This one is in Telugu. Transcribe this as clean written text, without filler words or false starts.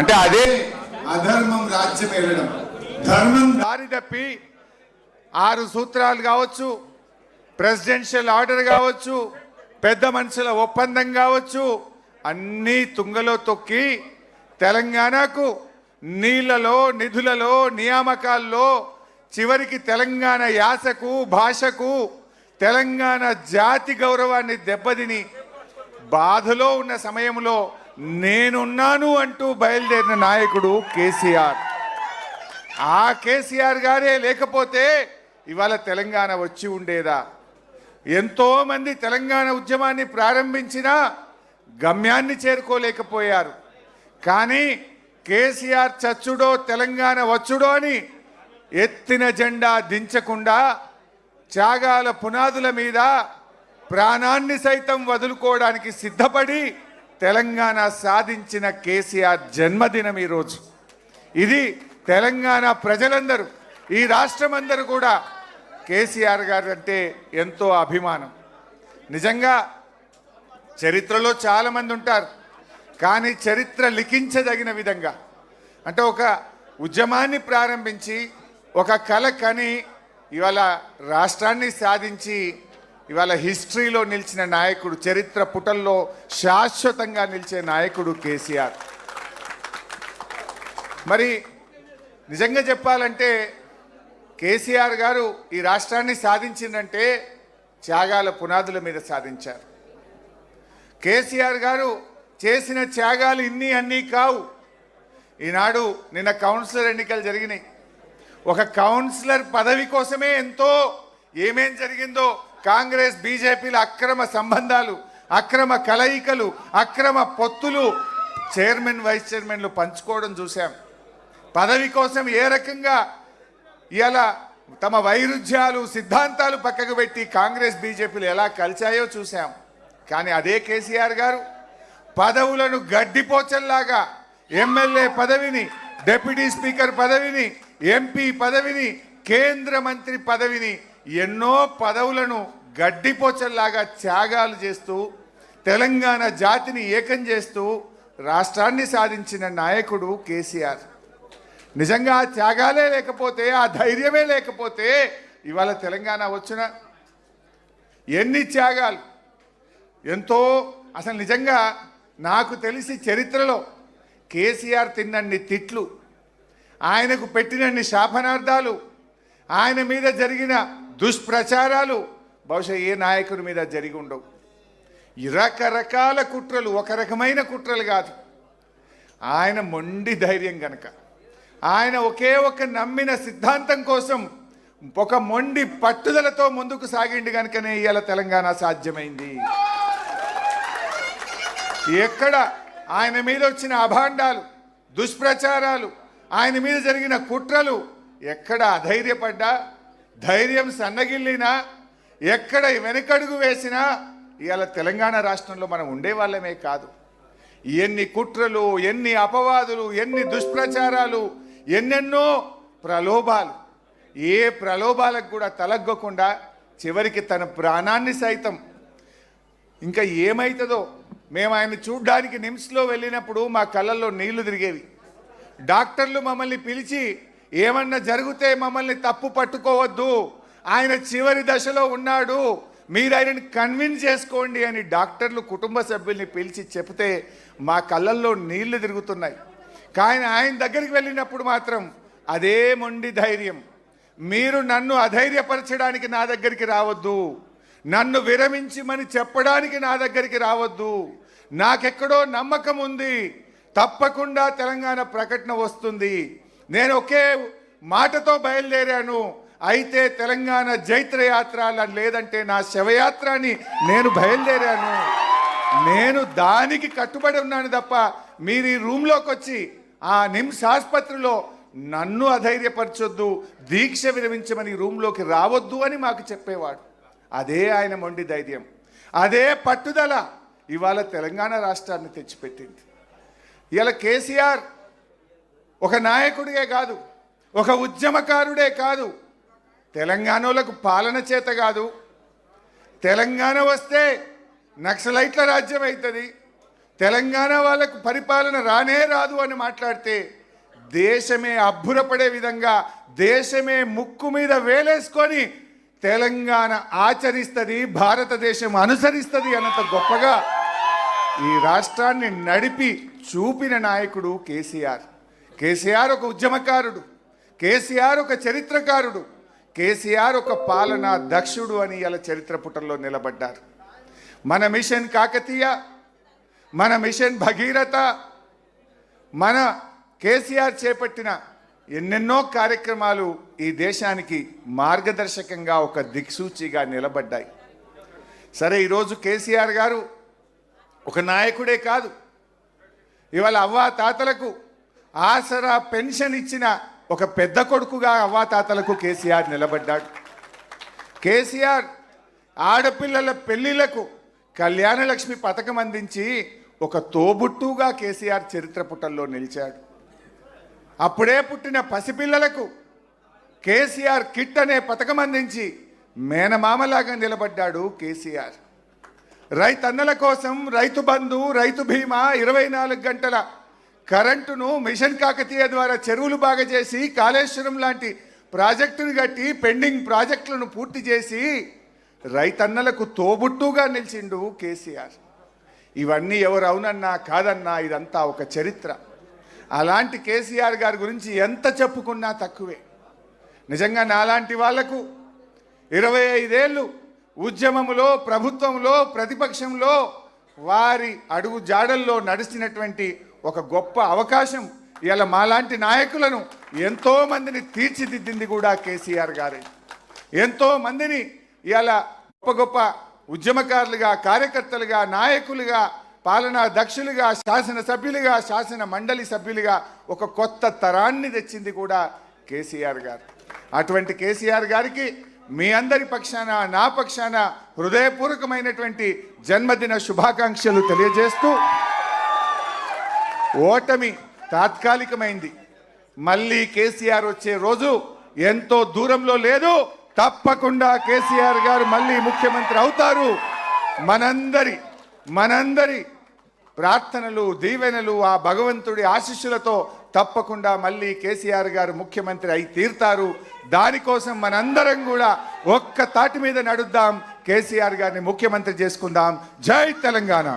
అంటే అదే అధర్మం రాజ్యం ఏలడం, ధర్మం దారి తప్పి 6 సూత్రాలు కావచ్చు, ప్రెసిడెన్షియల్ ఆర్డర్ కావచ్చు, పెద్ద మనుషుల ఒప్పందం కావచ్చు, అన్నీ తుంగలో తొక్కి తెలంగాణకు నీళ్లలో, నిధులలో, నియామకాల్లో, చివరికి తెలంగాణ యాసకు, భాషకు, తెలంగాణ జాతి గౌరవాన్ని దెబ్బతిని బాధలో ఉన్న సమయంలో నేనున్నాను అంటూ బయలుదేరిన నాయకుడు కేసీఆర్. ఆ కేసీఆర్ గారే లేకపోతే ఇవాళ తెలంగాణ వచ్చి ఉండేదా? ఎంతోమంది తెలంగాణ ఉద్యమాన్ని ప్రారంభించినా గమ్యాన్ని చేరుకోలేకపోయారు. కానీ కేసీఆర్ చచ్చుడో తెలంగాణ వచ్చుడో అని ఎత్తిన జెండా దించకుండా త్యాగాల పునాదుల మీద ప్రాణాన్ని సైతం వదులుకోవడానికి సిద్ధపడి తెలంగాణ సాధించిన కేసీఆర్ జన్మదినం ఈరోజు. ఇది తెలంగాణ ప్రజలందరూ, ఈ రాష్ట్రం అందరూ కూడా కేసీఆర్ గారు అంటే ఎంతో అభిమానం. నిజంగా చరిత్రలో చాలామంది ఉంటారు, కానీ చరిత్ర లిఖించదగిన విధంగా అంటే ఒక ఉద్యమాన్ని ప్రారంభించి ఒక కల కని ఇవాళ రాష్ట్రాన్ని సాధించి ఇవాళ హిస్టరీలో నిలిచిన నాయకుడు, చరిత్ర పుటల్లో శాశ్వతంగా నిలిచే నాయకుడు కేసీఆర్. మరి నిజంగా చెప్పాలంటే కేసీఆర్ గారు ఈ రాష్ట్రాన్ని సాధించిందంటే త్యాగాల పునాదుల మీద సాధించారు. కేసీఆర్ గారు చేసిన త్యాగాలు ఇన్ని అన్నీ కావు. ఈనాడు నిన్న కౌన్సిలర్ ఎన్నికలు జరిగినాయి. ఒక కౌన్సిలర్ పదవి కోసమే ఎంతో ఏమేం జరిగిందో, కాంగ్రెస్ బీజేపీల అక్రమ సంబంధాలు, అక్రమ కలయికలు, అక్రమ పొత్తులు, చైర్మన్ వైస్ చైర్మన్లు పంచుకోవడం చూసాం. పదవి కోసం ఏ రకంగా ఇలా తమ వైరుధ్యాలు, సిద్ధాంతాలు పక్కకు పెట్టి కాంగ్రెస్ బీజేపీలు ఎలా కలిశాయో చూసాం. కానీ అదే కేసీఆర్ గారు పదవులను గడ్డిపోచల్లాగా ఎమ్మెల్యే పదవిని, డిప్యూటీ స్పీకర్ పదవిని, ఎంపీ పదవిని, కేంద్ర మంత్రి పదవిని, ఎన్నో పదవులను గడ్డిపోచల్లాగా త్యాగాలు చేస్తూ తెలంగాణ జాతిని ఏకం చేస్తూ రాష్ట్రాన్ని సాధించిన నాయకుడు కేసీఆర్. నిజంగా ఆ త్యాగాలే లేకపోతే, ఆ ధైర్యమే లేకపోతే ఇవాళ తెలంగాణ వచ్చిన ఎన్ని త్యాగాలు, ఎంతో. అసలు నిజంగా నాకు తెలిసి చరిత్రలో కేసీఆర్ తిన్నన్ని తిట్లు, ఆయనకు పెట్టినన్ని శాపనార్థాలు, ఆయన మీద జరిగిన దుష్ప్రచారాలు బహుశా ఏ నాయకుడి మీద జరిగి ఉండవు. రకరకాల కుట్రలు, ఒక రకమైన కుట్రలు కాదు. ఆయన మొండి ధైర్యం కనుక, ఆయన ఒకే ఒక నమ్మిన సిద్ధాంతం కోసం ఒక మొండి పట్టుదలతో ముందుకు సాగిండి కనుకనే ఇవాళ తెలంగాణ సాధ్యమైంది. ఎక్కడ ఆయన మీద వచ్చిన అభాండాలు, దుష్ప్రచారాలు, ఆయన మీద జరిగిన కుట్రలు, ఎక్కడ అధైర్యపడ్డా, ధైర్యం సన్నగిల్లినా, ఎక్కడ వెనకడుగు వేసినా ఇవాళ తెలంగాణ రాష్ట్రంలో మనం ఉండేవాళ్ళమే కాదు. ఎన్ని కుట్రలు, ఎన్ని అపవాదులు, ఎన్ని దుష్ప్రచారాలు, ఎన్నెన్నో ప్రలోభాలు, ఏ ప్రలోభాలకు కూడా తలగ్గకుండా చివరికి తన ప్రాణాన్ని సైతం, ఇంకా ఏమవుతుందో మేము ఆయన చూడ్డానికి నిమ్స్లో వెళ్ళినప్పుడు మా కళ్ళల్లో నీళ్లు తిరిగేవి. డాక్టర్లు మమ్మల్ని పిలిచి ఏమన్నా జరిగితే మమ్మల్ని తప్పు పట్టుకోవద్దు, ఆయన చివరి దశలో ఉన్నాడు, మీరు ఆయనని కన్విన్స్ చేసుకోండి అని డాక్టర్లు కుటుంబ సభ్యుల్ని పిలిచి చెప్తే మా కళ్ళల్లో నీళ్లు తిరుగుతున్నాయి. కానీ ఆయన దగ్గరికి వెళ్ళినప్పుడు మాత్రం అదే మొండి ధైర్యం. మీరు నన్ను అధైర్యపరచడానికి నా దగ్గరికి రావద్దు, నన్ను విరమించమని చెప్పడానికి నా దగ్గరికి రావద్దు, నాకెక్కడో నమ్మకం ఉంది, తప్పకుండా తెలంగాణ ప్రకటన వస్తుంది, నేను ఒకే మాటతో బయలుదేరాను, అయితే తెలంగాణ జైత్రయాత్ర లేదంటే నా శవయాత్ర అని నేను బయలుదేరాను, నేను దానికి కట్టుబడి ఉన్నాను తప్ప మీరు ఈ రూమ్లోకి వచ్చి ఆ నిమ్స్ ఆసుపత్రిలో నన్ను అధైర్యపరచొద్దు, దీక్ష విరమించమని రూమ్లోకి రావద్దు అని మాకు చెప్పేవాడు. అదే ఆయన మొండి ధైర్యం, అదే పట్టుదల ఇవాళ తెలంగాణ రాష్ట్రాన్ని తెచ్చిపెట్టింది. ఇవాళ కేసీఆర్ ఒక నాయకుడిగే కాదు, ఒక ఉద్యమకారుడే కాదు, తెలంగాణలకు పాలన చేత కాదు, తెలంగాణ వస్తే నక్సలైట్ల రాజ్యం అవుతుంది, తెలంగాణ వాళ్ళకు పరిపాలన రానే రాదు అని మాట్లాడితే దేశమే అబ్బురపడే విధంగా దేశమే ముక్కు మీద వేలేసుకొని తెలంగాణ ఆచరిస్తుంది, భారతదేశం అనుసరిస్తుంది అన్నంత గొప్పగా ఈ రాష్ట్రాన్ని నడిపి చూపిన నాయకుడు కేసీఆర్. కేసీఆర్ ఒక ఉద్యమకారుడు, కేసీఆర్ ఒక చరిత్రకారుడు, కేసీఆర్ ఒక పాలనా దక్షుడు అని ఇలా చరిత్ర పుటల్లో నిలబడ్డారు. మన మిషన్ కాకతీయ, మన మిషన్ భగీరథ, మన కేసీఆర్ చేపట్టిన ఎన్నెన్నో కార్యక్రమాలు ఈ దేశానికి మార్గదర్శకంగా ఒక దిక్సూచిగా నిలబడ్డాయి. సరే, ఈరోజు కేసీఆర్ గారు ఒక నాయకుడే కాదు, ఇవాళ అవ్వాతాతలకు ఆసరా పెన్షన్ ఇచ్చిన ఒక పెద్ద కొడుకుగా అవ్వాతాతలకు కేసీఆర్ నిలబడ్డాడు. కేసీఆర్ ఆడపిల్లల పెళ్లిళ్లకు కళ్యాణలక్ష్మి పథకం అందించి ఒక తోబుట్టుగా కేసీఆర్ చరిత్ర పుటల్లో నిలిచాడు. అప్పుడే పుట్టిన పసిపిల్లలకు కేసీఆర్ కిట్ అనే పథకం అందించి మేనమామలాగా నిలబడ్డాడు కేసీఆర్. రైతన్నల కోసం రైతు బంధు, రైతు బీమా, 24 గంటల కరెంటును మిషన్ కాకతీయ ద్వారా చెరువులు బాగా చేసి కాళేశ్వరం లాంటి ప్రాజెక్టును కట్టి పెండింగ్ ప్రాజెక్టులను పూర్తి చేసి రైతన్నలకు తోబుట్టుగా నిలిచిండు కేసీఆర్. ఇవన్నీ ఎవరు అవునన్నా కాదన్నా ఇదంతా ఒక చరిత్ర. అలాంటి కేసీఆర్ గారి గురించి ఎంత చెప్పుకున్నా తక్కువే. నిజంగా నాలాంటి వాళ్లకు 25 ఏళ్ళు ఉద్యమంలో, ప్రభుత్వంలో, ప్రతిపక్షంలో వారి అడుగు జాడల్లో నడిచినటువంటి ఒక గొప్ప అవకాశం ఇలా మాలాంటి నాయకులను ఎంతోమందిని తీర్చిదిద్దింది కూడా కేసీఆర్ గారే. ఎంతోమందిని ఇలా గొప్ప గొప్ప ఉద్యమకారులుగా, కార్యకర్తలుగా, నాయకులుగా, పాలనా దక్షులుగా, శాసనసభ్యులుగా, శాసన మండలి సభ్యులుగా ఒక కొత్త తరాన్ని తెచ్చింది కూడా కేసీఆర్ గారు. అటువంటి కేసీఆర్ గారికి మీ అందరి పక్షాన, నా పక్షాన హృదయపూర్వకమైనటువంటి జన్మదిన శుభాకాంక్షలు తెలియజేస్తూ, ఓటమి తాత్కాలికమైంది, మళ్ళీ కేసీఆర్ వచ్చే రోజు ఎంతో దూరంలో లేదు. తప్పకుండా కేసీఆర్ గారు మళ్ళీ ముఖ్యమంత్రి అవుతారు. మనందరి ప్రార్థనలు, దీవెనలు, ఆ భగవంతుడి ఆశీస్సులతో తప్పకుండా మళ్ళీ కేసీఆర్ గారు ముఖ్యమంత్రి అయి తీరుతారు. దానికోసం మనందరం కూడా ఒక్క తాటి మీద నడుద్దాం, కేసీఆర్ గారిని ముఖ్యమంత్రి చేసుకుందాం. జై తెలంగాణ.